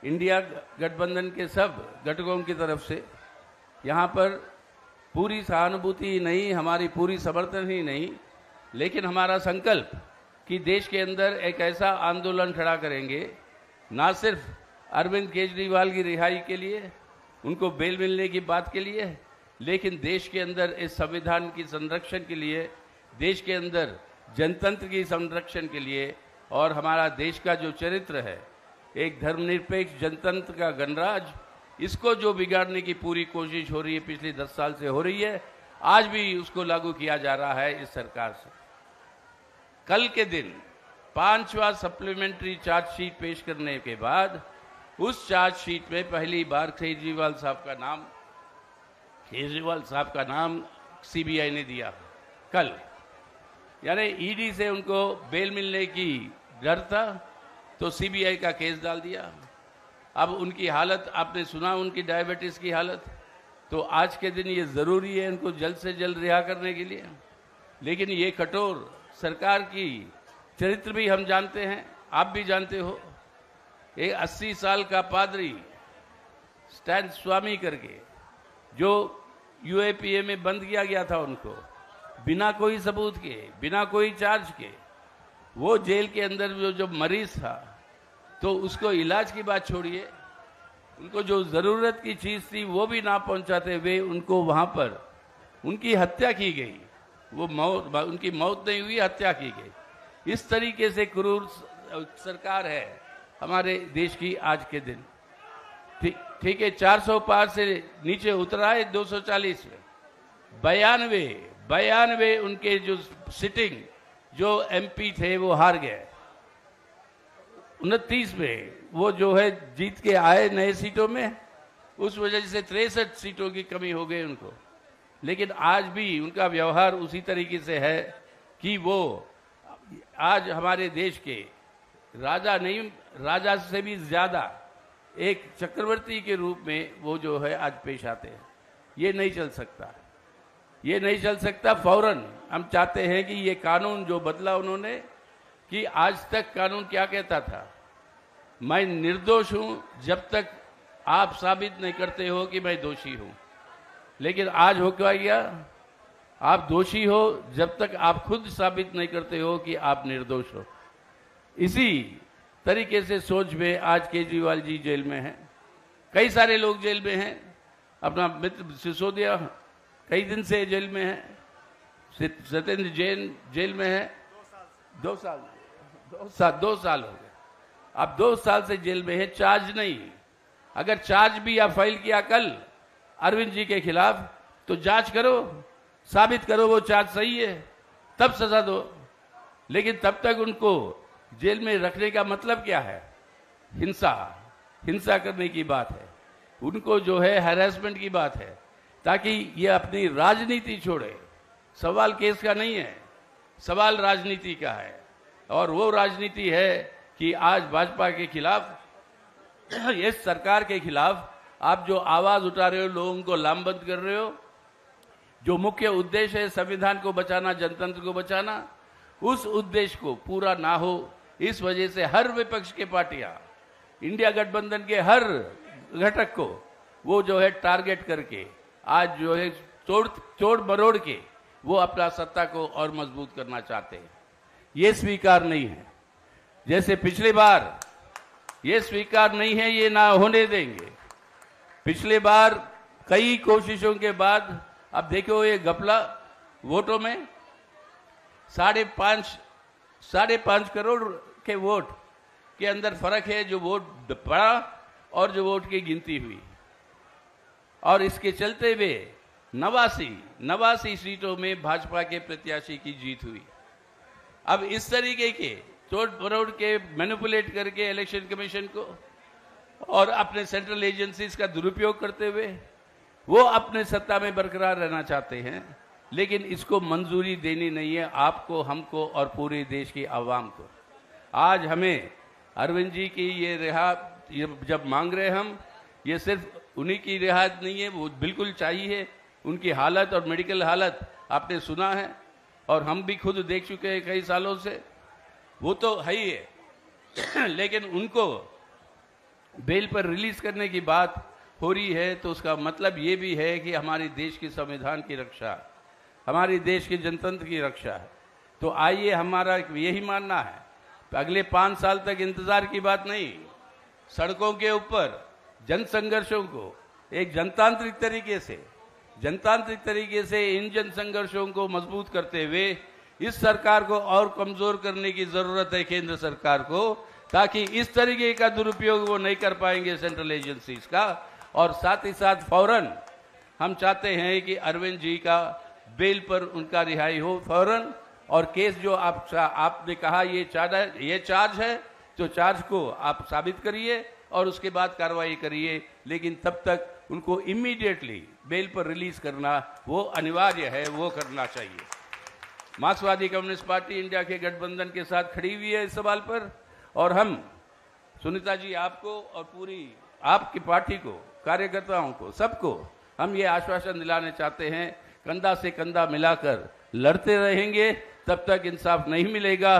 India गठबंधन के सब घटकों की तरफ से यहाँ पर पूरी सहानुभूति ही नहीं, हमारी पूरी समर्थन ही नहीं, लेकिन हमारा संकल्प कि देश के अंदर एक ऐसा आंदोलन खड़ा करेंगे, ना सिर्फ अरविंद केजरीवाल की रिहाई के लिए, उनको बेल मिलने की बात के लिए, लेकिन देश के अंदर इस संविधान की संरक्षण के लिए, देश के अंदर जनतंत्र की संरक्षण के लिए, और हमारा देश का जो चरित्र है, एक धर्मनिरपेक्ष जनतंत्र का गणराज, इसको जो बिगाड़ने की पूरी कोशिश हो रही है, पिछले 10 साल से हो रही है, आज भी उसको लागू किया जा रहा है इस सरकार से। कल के दिन 5वां सप्लीमेंट्री चार्जशीट पेश करने के बाद उस चार्जशीट में पहली बार केजरीवाल साहब का नाम सीबीआई ने दिया कल। यानी ईडी से उनको बेल मिलने की डर था तो सीबीआई का केस डाल दिया। अब उनकी हालत आपने सुना, उनकी डायबिटीज की हालत, तो आज के दिन ये जरूरी है उनको जल्द से जल्द रिहा करने के लिए। लेकिन ये कठोर सरकार की चरित्र भी हम जानते हैं, आप भी जानते हो। एक 80 साल का पादरी स्टैन स्वामी करके जो यूएपीए में बंद किया गया था, उनको बिना कोई सबूत के, बिना कोई चार्ज के, वो जेल के अंदर जो मरीज था, तो उसको इलाज की बात छोड़िए, उनको जो जरूरत की चीज थी वो भी ना पहुंचाते हुए उनको वहां पर उनकी हत्या की गई। वो उनकी मौत नहीं हुई, हत्या की गई। इस तरीके से क्रूर सरकार है हमारे देश की आज के दिन। ठीक है, 400 पार से नीचे उतरा है 240 में। 92 उनके जो सिटिंग जो एमपी थे वो हार गए। 29 में वो जो है जीत के आए नए सीटों में, उस वजह से 63 सीटों की कमी हो गई उनको। लेकिन आज भी उनका व्यवहार उसी तरीके से है कि वो आज हमारे देश के राजा नहीं, राजा से भी ज्यादा एक चक्रवर्ती के रूप में वो जो है आज पेश आते हैं। ये नहीं चल सकता, ये नहीं चल सकता। फौरन हम चाहते हैं कि ये कानून जो बदला उन्होंने, कि आज तक कानून क्या कहता था, मैं निर्दोष हूं जब तक आप साबित नहीं करते हो कि मैं दोषी हूं। लेकिन आज हो क्या गया, आप दोषी हो जब तक आप खुद साबित नहीं करते हो कि आप निर्दोष हो। इसी तरीके से सोच में आज केजरीवाल जी जेल में हैं, कई सारे लोग जेल में हैं। अपना मित्र सिसोदिया कई दिन से जेल में है, सत्येंद्र जैन जेल में है 2 साल हो गए। अब 2 साल से जेल में है, चार्ज नहीं। अगर चार्ज भी आप फाइल किया कल अरविंद जी के खिलाफ, तो जांच करो, साबित करो वो चार्ज सही है, तब सजा दो। लेकिन तब तक उनको जेल में रखने का मतलब क्या है? हिंसा करने की बात है, उनको जो है हैरेसमेंट की बात है, ताकि ये अपनी राजनीति छोड़े। सवाल केस का नहीं है, सवाल राजनीति का है। और वो राजनीति है कि आज भाजपा के खिलाफ, इस सरकार के खिलाफ आप जो आवाज उठा रहे हो, लोगों को लामबंद कर रहे हो, जो मुख्य उद्देश्य है संविधान को बचाना, जनतंत्र को बचाना, उस उद्देश्य को पूरा ना हो, इस वजह से हर विपक्ष के पार्टियां, इंडिया गठबंधन के हर घटक को वो जो है टारगेट करके आज जो है तोड़ मरोड़ के वो अपना सत्ता को और मजबूत करना चाहते हैं। ये स्वीकार नहीं है। जैसे पिछली बार ये स्वीकार नहीं है, ये ना होने देंगे। पिछली बार कई कोशिशों के बाद अब देखो ये घपला वोटों में 5.5 करोड़ के वोट के अंदर फर्क है, जो वोट पड़ा और जो वोट की गिनती हुई। और इसके चलते हुए 89 सीटों में भाजपा के प्रत्याशी की जीत हुई। अब इस तरीके के तोड़ मरोड़ के मैनिपुलेट करके इलेक्शन कमीशन को और अपने सेंट्रल एजेंसीज का दुरुपयोग करते हुए वो अपने सत्ता में बरकरार रहना चाहते हैं। लेकिन इसको मंजूरी देनी नहीं है आपको, हमको और पूरे देश की आवाम को। आज हमें अरविंद जी की ये जब मांग रहे हम, ये सिर्फ उन्हीं की रिहायत नहीं है, वो बिल्कुल चाहिए। उनकी हालत और मेडिकल हालत आपने सुना है और हम भी खुद देख चुके हैं कई सालों से, वो तो है ही है। लेकिन उनको बेल पर रिलीज करने की बात हो रही है तो उसका मतलब ये भी है कि हमारे देश के संविधान की रक्षा, हमारे देश के जनतंत्र की रक्षा है। तो आइए, हमारा यही मानना है, अगले 5 साल तक इंतजार की बात नहीं, सड़कों के ऊपर जन संघर्षों को एक जनतांत्रिक तरीके से इन जन संघर्षों को मजबूत करते हुए इस सरकार को और कमजोर करने की जरूरत है केंद्र सरकार को, ताकि इस तरीके का दुरुपयोग वो नहीं कर पाएंगे सेंट्रल एजेंसीज का। और साथ ही साथ फौरन हम चाहते हैं कि अरविंद जी का बेल पर उनका रिहाई हो फौरन, और केस जो आपने कहा ये चार्ज है, तो चार्ज को आप साबित करिए और उसके बाद कार्रवाई करिए, लेकिन तब तक उनको इमीडिएटली बेल पर रिलीज करना वो अनिवार्य है, वो करना चाहिए। मार्क्सवादी कम्युनिस्ट पार्टी इंडिया के गठबंधन के साथ खड़ी हुई है इस सवाल पर, और हम सुनीता जी आपको और पूरी आपकी पार्टी को, कार्यकर्ताओं को, सबको हम ये आश्वासन दिलाने चाहते हैं, कंधा से कंधा मिलाकर लड़ते रहेंगे, तब तक इंसाफ नहीं मिलेगा।